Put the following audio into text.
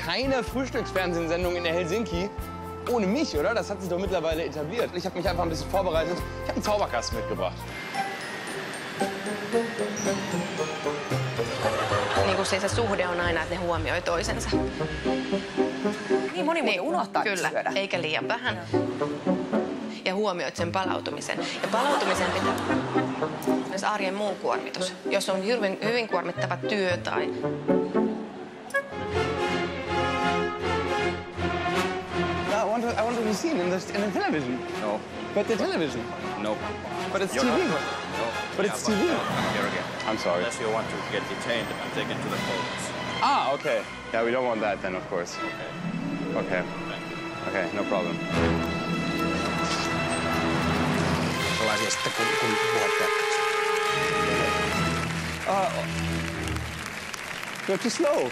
keine Frühstücksfernsehsendung in Helsinki ohne mich, oder? Das hat sich doch mittlerweile etabliert. Ich habe mich einfach ein bisschen vorbereitet. Ich habe einen Zauberkasten mitgebracht. Niin kuin se suhde on aina, että ne huomioi toisensa. Niin moni muuten unohtaa Kyllä, syödä. eikä liian vähän. Ja huomioit sen palautumisen. Ja palautumisen pitää myös arjen muu kuormitus. Jos on hyvin kuormittava työ tai... I want to be seen in the television. No. But the television. No. But it's You're TV. not. No. But it's TV. Come here again. I'm sorry. Unless you want to get detained and taken to the police. Ah, okay. Yeah, we don't want that then, of course. Okay. Okay. Okay, no problem. Sellaisia sitten, kun puhutte. You're too slow.